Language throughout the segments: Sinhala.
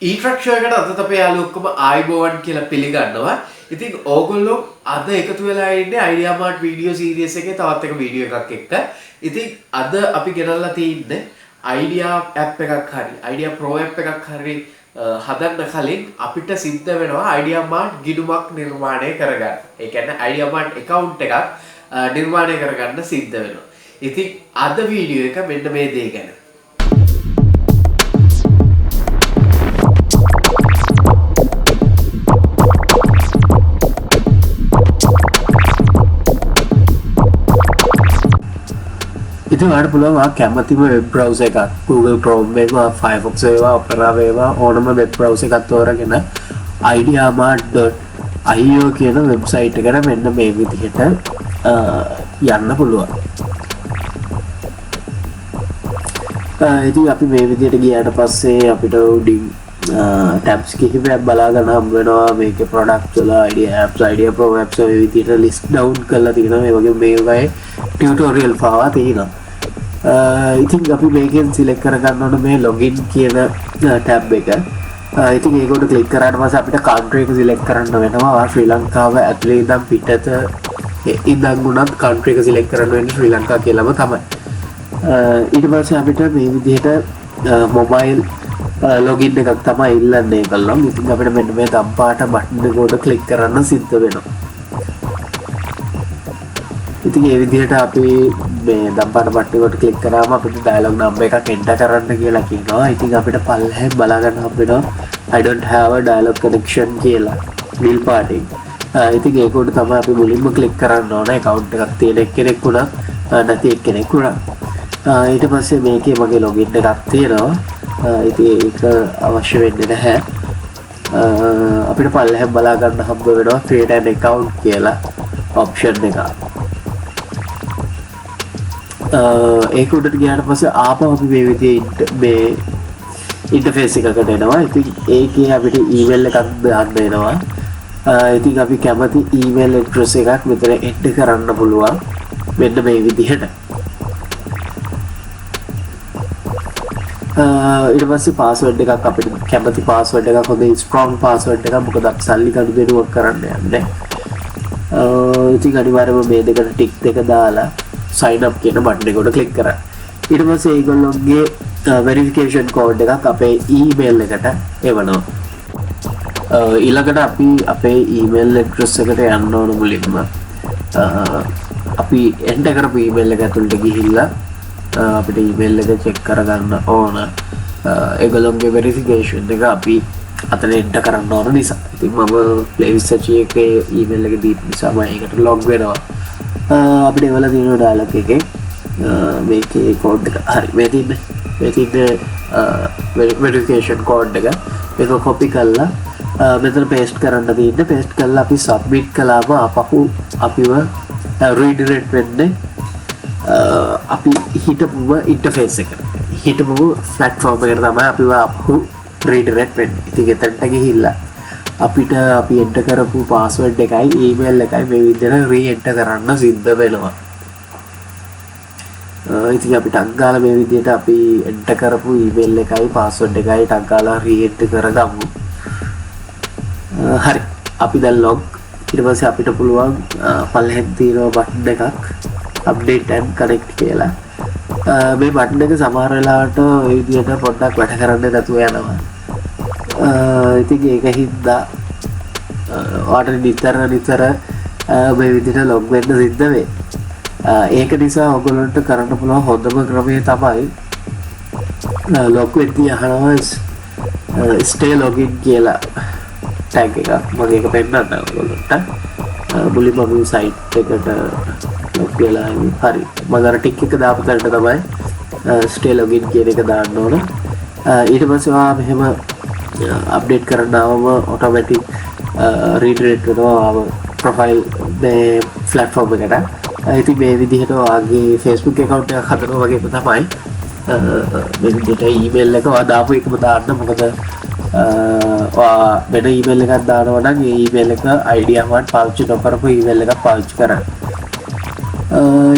ඊට්‍රක්ෂර් එකට අද අපේ යාළුවෝ ඔක්කොම ආයිබෝවන් කියලා පිළිගන්නවා. ඉතින් ඕගොල්ලෝ අද එකතු වෙලා ඉන්නේ ideamart වීඩියෝ සීරීස් එකේ තවත් එක වීඩියෝ එකක් එක්ක. ඉතින් අද අපි ගෙනල්ලා තින්නේ idea app එකක් හරි idea pro app එකක් හරි හදන්න කලින් අපිට සිද්ධ වෙනවා ideamart ගිණුමක් නිර්මාණය කරගන්න. ඒ කියන්නේ ideamart account එකක් නිර්මාණය කරගන්න සිද්ධ වෙනවා. ඉතින් අද වීඩියෝ එක මෙන්න මේ දේ ගැන. ඉතින් ඔයාලට පුළුවන් කැමතිම වෙබ් බ්‍රවුසර් එකක් Google Chrome වේවා Firefox වේවා Opera වේවා ඕනම වෙබ් බ්‍රවුසර් එකක් තෝරගෙන ideamart.io කියන වෙබ්සයිට් එකට මෙන්න මේ විදිහට යන්න පුළුවන්. ඉතින් අපි මේ විදිහට ගියාට පස්සේ අපිට උඩින් tabs කිහිපයක් බලා ගන්න හම්බ වෙනවා. මේකේ products වල idea apps idea pro apps ඔය විදිහට list down කරලා තියෙනවා. මේ වගේ මේ වගේ tutorial පාවා තියෙනවා. ඉතින් අපි මේකෙන් select කරගන්න ඕන මේ login කියන tab එක. ඉතින් ඒකට click කරාට පස්සේ අපිට country එක select කරන්න වෙනවා. ශ්‍රී ලංකාව ඇතුලේ ඉඳන් පිටත ඉඳන් උනත් country එක select කරන්න වෙන්නේ ශ්‍රී ලංකාව කියලාම තමයි. ඊට පස්සේ අපිට මේ විදිහට mobile login එකක් තමයි ඉල්ලන්නේ ඒගොල්ලෝ. ඉතින් අපිට මෙන්න මේ දම් පාට බටන් එක උඩ click කරන්න සිද්ධ වෙනවා. ඉතින් මේ විදිහට අපි මේ දම් පාට බටන් එකට click කරාම අපිට dialog number එකක් enter කරන්න කියලා කියනවා. ඉතින් අපිට පල්ලෙහෙන් බලා ගන්න හම්බෙනවා I don't have a dialog connection කියලා නිල් පාටින්. ඉතින් ඒක උඩ තමයි අපි මුලින්ම click කරන්න ඕන account එකක් තියෙන එක්කෙනෙක් වුණා නැති එක්කෙනෙක් වුණා. ඊට පස්සේ මේකේ මගේ login එකක් තියෙනවා. ඉතින් ඒක අවශ්‍ය වෙන්නේ නැහැ. අපිට පල්ලෙහෙන් බලා ගන්න හම්බ වෙනවා create an account කියලා option එක. ඒක උඩට ගියාට පස්සේ ආපහු අපි මේ විදිහේ මේ ඉන්ටර්ෆේස් එකකට එනවා. ඉතින් ඒකේ අපිට email එකක් දාන්න වෙනවා. ඉතින් අපි කැමති email address එකක් මෙතන enter කරන්න පුළුවන්. මෙන්න මේ විදිහට. ඊට පස්සේ password එකක් අපිට කැමති password එකක් හොඳයි strong password එකක්. මොකද අපි සල්ලි කඩු දෙනුවක් කරන්න යන්නේ. ඉතින් අනිවාර්යයෙන්ම මේ දෙකට tick දෙක දාලා sign up කියන බටන් එක උඩ click කරන්න. ඊට පස්සේ ඒගොල්ලෝගේ verification code එකක් අපේ email එකට එවනවා. ඊළඟට අපි අපේ email address එකට යන්න ඕන මුලින්ම. අපි enter කරපු email එක ඇතුළට ගිහිල්ලා අපිට email එක check කරගන්න ඕන. ඒගොල්ලෝගේ verification එක අපි අතන enter කරන්න ඕන නිසා. ඉතින් මම play research එකේ email එක දීපු නිසා මම ඒකට log වෙනවා. අපිට එවලා තියෙන dialog එකේ මේකේ code එක හරි මේ තියෙන්නේ verification code එක මේක copy කරලා මෙතන paste කරන්න තියෙන්නේ. paste කරලා අපි submit කළාම අපහු අපිව redirect වෙන්නේ අපි හිටපුව interface එකට. හිටපුව platform එකට තමයි අපිව අපහු redirect වෙන්නේ. ඉතින් එතනට ගිහිල්ලා අපිට අපි enter කරපු password එකයි email එකයි මේ විදිහට re-enter කරන්න සිද්ධ වෙනවා. ඉතින් අපි ටක් ගාලා මේ විදිහට අපි enter කරපු email එකයි password එකයි ටක් ගාලා re-enter කරගමු. හරි. අපි දැන් log. ඊට පස්සේ අපිට පුළුවන් පල්ලෙහෙන් තියෙන බටන් එකක් update and connect කියලා. මේ බටන් එක සමහර වෙලාවට ওই විදිහට පොඩ්ඩක් වැඩ කරන්න නැතුව යනවා. ඉතින් ඒක හින්දා ඔයාලට නිතර මේ විදිහට log වෙන්න සිද්ධ වෙයි. ඒක නිසා ඔයගොල්ලන්ට කරන්න පුළුවන් හොඳම ක්‍රමය තමයි log වෙද්දී අහනවා stay login කියලා tag එකක්. මම ඒක පෙන්නන්න ඔයගොල්ලන්ට. මුලින්ම මේ site එකට log වෙලා හරි. මම අර tick එක දාපු තැනට තමයි stay login කියන එක දාන්න ඕන. ඊට පස්සේ ඔයා මෙහෙම update කරනවම automatic redirect වෙනවා profile මේ platform එකට. ඉතින් මේ විදිහට ඔයාගේ Facebook account එකක් හදනවා වගේම තමයි මේ විදිහට email එක ඔයා දාපු එකම දාන්න. මොකද ඔයා වෙන email එකක් දානවා නම් ඒ email එක ideamart පාවිච්චි නොකරපු email එකක් පාවිච්චි කරන්න.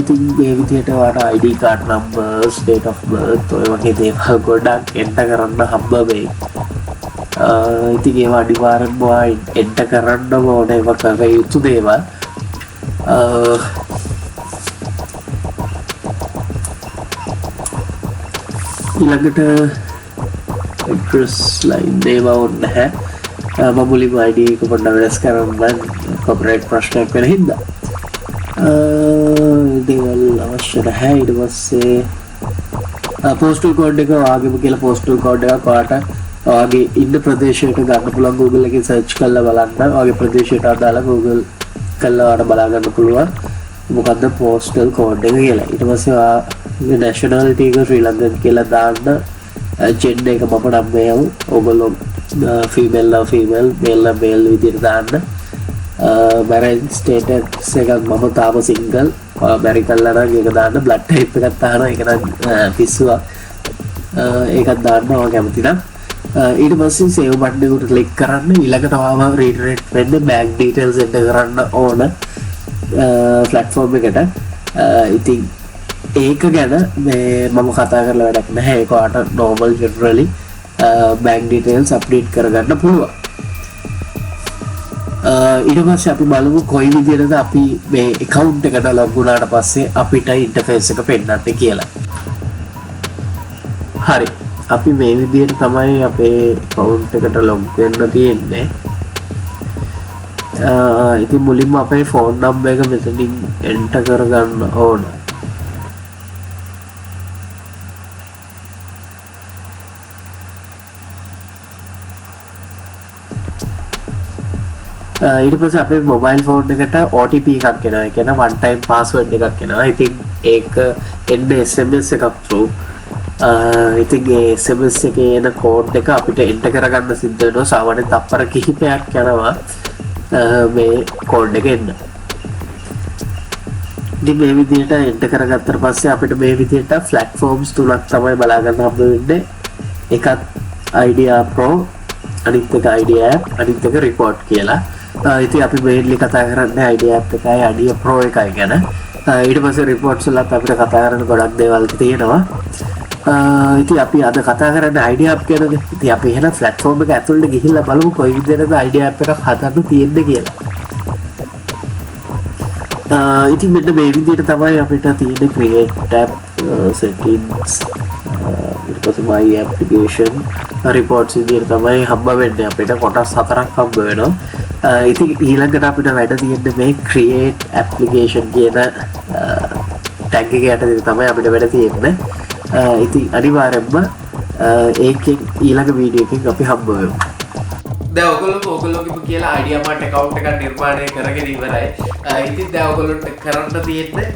ඉතින් මේ විදිහට ඔයාට ID card numbers date of birth ඔය වගේ දේවල් ගොඩක් enter කරන්න හම්බ වෙයි. ඉතින් ඒවා අනිවාර්යෙන්ම එන්ටර් කරන්න ඕනේ ඒවා කර යුතු දේවල්. ඊළඟට address line ඒවා ඕනේ නැහැ. මම මුලින්ම ID එක පොඩ්ඩක් වෙනස් කරන්න copyright ප්‍රශ්නයක් වෙන හින්දා. දේවල් අවශ්‍ය නැහැ. ඊට පස්සේ postal code එක වාගේම කියලා postal code එකක් ඔයාට ඔයාගේ ඉන්න ප්‍රදේශයට ගන්න පුළුවන්. Google එකෙන් search කරලා බලන්න. ඔයාගේ ප්‍රදේශයට අදාළ Google කරලා ඔයාට බලා ගන්න පුළුවන් මොකද්ද postal code එක කියලා. ඊට පස්සේ ඔයාගේ nationality එක ශ්‍රී ලංකන් කියලා දාන්න. gender එක මම නම් මේ ඔයගොල්ලෝ female නම් female male නම් male විදිහට දාන්න. marriage status එකක් මම තාම single. marry කළා නම් ඒක දාන්න. blood type එකක් දානවා. ඒක නම් පිස්සුවක්. ඒකත් දාන්න ඔයා කැමති නම්. ඊට පස්සේ save button එකට click කරන්න. ඊළඟට ඔයාම redirect වෙන්න bank details enter කරන්න ඕන platform එකට. ඉතින් ඒක ගැන මේ මම කතා කරලා වැඩක් නැහැ. ඒක ඔයාට normal generally bank details update කරගන්න පුළුවන්. ඊට පස්සේ අපි බලමු කොයි විදිහටද අපි මේ account එකට log වුණාට පස්සේ අපිට interface එක පෙන්නන්නේ කියලා. හරි. අපි මේ විදිහට තමයි අපේ account එකට log වෙන්න තියෙන්නේ. ඉතින් මුලින්ම අපේ phone number එක මෙතනින් enter කරගන්න ඕන. ඊට පස්සේ අපේ mobile phone එකට OTP එකක් එනවා. ඒ කියන්නේ one time password එකක් එනවා. ඉතින් ඒක එන්නේ SMS එකක් through. ඉතින් ඒ SMS එකේ එන code එක අපිට enter කරගන්න සිද්ධ වෙනවා. සාමාන්‍යයෙන් තප්පර කිහිපයක් යනවා මේ code එක එන්න. ඉතින් මේ විදිහට enter කරගත්තට පස්සේ අපිට මේ විදිහට platforms තුනක් තමයි බලා ගන්න හම්බ වෙන්නේ. එකක් idea pro, අනිත් එක idea app, අනිත් එක report කියලා. ඉතින් අපි mainly කතා කරන්නේ idea app එකයි idea pro එකයි ගැන. ඊට පස්සේ reports වලත් අපිට කතා කරන්න ගොඩක් දේවල් තියෙනවා. ඉතින් අපි අද කතා කරන්නේ idea app ගැනද. ඉතින් අපි එහෙනම් platform එක ඇතුළට ගිහිල්ලා බලමු කොයි විදිහටද idea app එකක් හදන්න තියෙන්නේ කියලා. ඉතින් මෙන්න මේ විදිහට තමයි අපිට තියෙන්නේ create app settings ඊට පස්සේ my application reports විදිහට තමයි හම්බ වෙන්නේ. අපිට කොටස් හතරක් හම්බ වෙනවා. ඉතින් ඊළඟට අපිට වැඩ තියෙන්නේ මේ create application කියන tag එක යටතේ තමයි අපිට වැඩ තියෙන්නේ. ඉතින් අනිවාර්යයෙන්ම ඒකෙන් ඊළඟ වීඩියෝ එකකින් අපි හම්බ වෙමු. දැන් ඔයගොල්ලෝ කියලා ideamart account එකක් නිර්මාණය කරගෙන ඉවරයි. ඉතින් දැන් ඔයගොල්ලොන්ට කරන්න තියෙන්නේ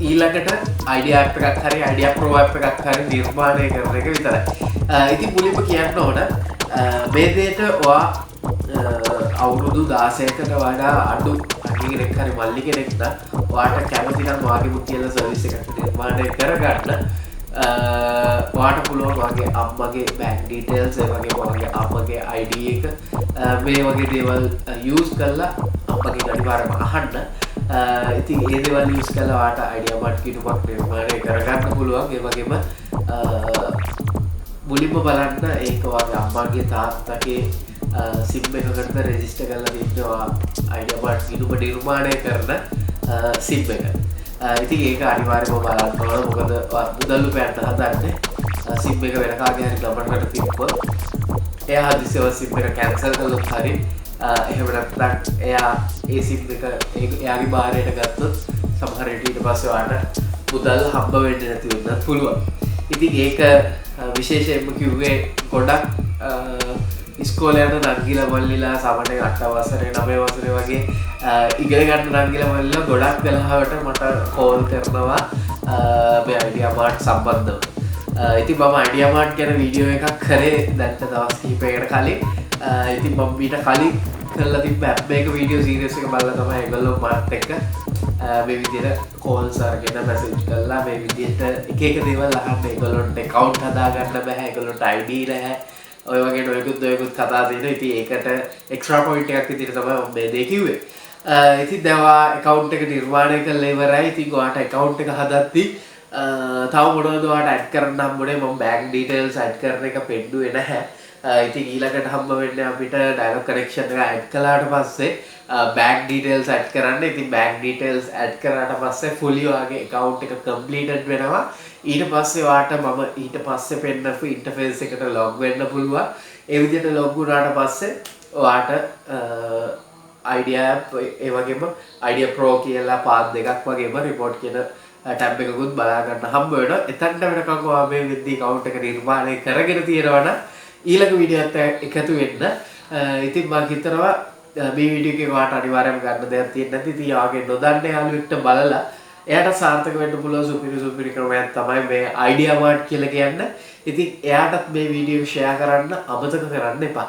ඊළඟට idea app එකක් හරි idea pro app එකක් හරි නිර්මාණය කරන එක විතරයි. ඉතින් මුලින්ම කියන්න ඕන මේ දෙයට ඔයා අවුරුදු 16කට වඩා අඩු කෙනෙක් හරි මල්ලි කෙනෙක් නම් ඔයාට කැමති නම් ඔයාගේම කියලා සර්විස් එකක් නිර්මාණය කරගන්න ඔයාට පුළුවන් ඔයාගේ අම්මගේ bank details ඒ වගේම ඔයාගේ අම්මගේ ID එක මේ වගේ දේවල් use කරලා අම්මගේ අනිවාර්යයෙන්ම අහන්න. ඉතින් ඒ දේවල් use කරලා ඔයාට ideamart කිනුමක් නිර්මාණය කරගන්න පුළුවන්. ඒ වගේම මුලින්ම බලන්න ඒක ඔයාගේ අම්මගේ තාත්තගේ SIM එකකට රෙජිස්ටර් කරලා ඉන්නවා ideamart කිනුම නිර්මාණය කරන SIM එක. ඉතින් ඒක අනිවාර්යයෙන්ම බලන්න ඕන. මොකද මුදල් උපයන්න හදන්නේ SIM එක වෙන කාගේ හරි ගමනකට තිබ්බොත් එයා හදිසියව SIM එක කැන්සල් කළොත් හරි එහෙම නැත්නම් එයා ඒ SIM එක එයාගේ බාරයට ගත්තොත් සමහර විට ඊට පස්සේ ඔයාලට මුදල් හම්බ වෙන්නේ නැති වෙන්නත් පුළුවන්. ඉතින් ඒක විශේෂයෙන්ම කිව්වේ ගොඩක් ඉස්කෝලේ යන නංගිලා මල්ලිලා සාමාන්‍යයෙන් 8 වසරේ 9 වසරේ වගේ ඉගෙන ගන්න නංගිලා මල්ලිලා ගොඩක් වෙලාවට මට කෝල් කරනවා මේ ideamart සම්බන්ධව. ඉතින් මම ideamart ගැන වීඩියෝ එකක් කරේ දැන් දවස් කිහිපයකට කලින්. ඉතින් මම ඊට කලින් කරලා තිබ්බ app එක වීඩියෝ සීරීස් එක බලලා තමයි ඒගොල්ලෝ මාත් එක්ක මේ විදිහට කෝල්ස් අරගෙන මැසේජ් කරලා මේ විදිහට එක එක දේවල් අහන්න. ඒගොල්ලොන්ට account හදා ගන්න බෑ. ඒගොල්ලොන්ට ID නැහැ. ඔය වගේ නොයෙකුත් කතා තියෙනවා. ඉතින් ඒකට එක්ස්ට්‍රා පොයින්ට් එකක් විදිහට තමයි මම මේ දේ කිව්වේ. ඉතින් දැන් ඔයා account එක නිර්මාණය කරලා ඉවරයි. ඉතින් ඔයාට account එක හදද්දි තව මොනවද ඔයාට add කරන්න හම්බුනේ? මම bank details add කරන එක පෙන්නුවේ නැහැ. ඉතින් ඊළඟට හම්බ වෙන්නේ අපිට ඩයලොග් කනෙක්ෂන් එක ඇඩ් කළාට පස්සේ බෑන්ක් ඩීටේල්ස් ඇඩ් කරන්න. ඉතින් බෑන්ක් ඩීටේල්ස් ඇඩ් කරාට පස්සේ ෆුලි ඔයාගේ account එක completed වෙනවා. ඊට පස්සේ ඔයාට මම ඊට පස්සේ පෙන්නපු ඉන්ටර්ෆේස් එකට log වෙන්න පුළුවන්. ඒ විදිහට log වුණාට පස්සේ ඔයාට idea app ඒ වගේම idea pro කියලා පාත් දෙකක් වගේම report කියන ටැබ් එකකුත් බලා ගන්න හම්බ වෙනවා. එතනට වෙනකන් ඔයා මේ විදිහේ account එක නිර්මාණය කරගෙන තියෙනවා නම් ඊළඟ වීඩියෝත් එකතු වෙන්න. ඉතින් මම හිතනවා මේ වීඩියෝ එකේ ඔයාට අනිවාර්යයෙන්ම ගන්න දෙයක් තියෙන නැති. ඉතින් ඔයාගේ නොදන්න යාළුවෙක්ට බලලා එයාට සාර්ථක වෙන්න පුළුවන් සුපිරි ක්‍රමයක් තමයි මේ ideamart කියලා කියන්නේ. ඉතින් එයාටත් මේ වීඩියෝ ෂෙයා කරන්න අමතක කරන්න එපා.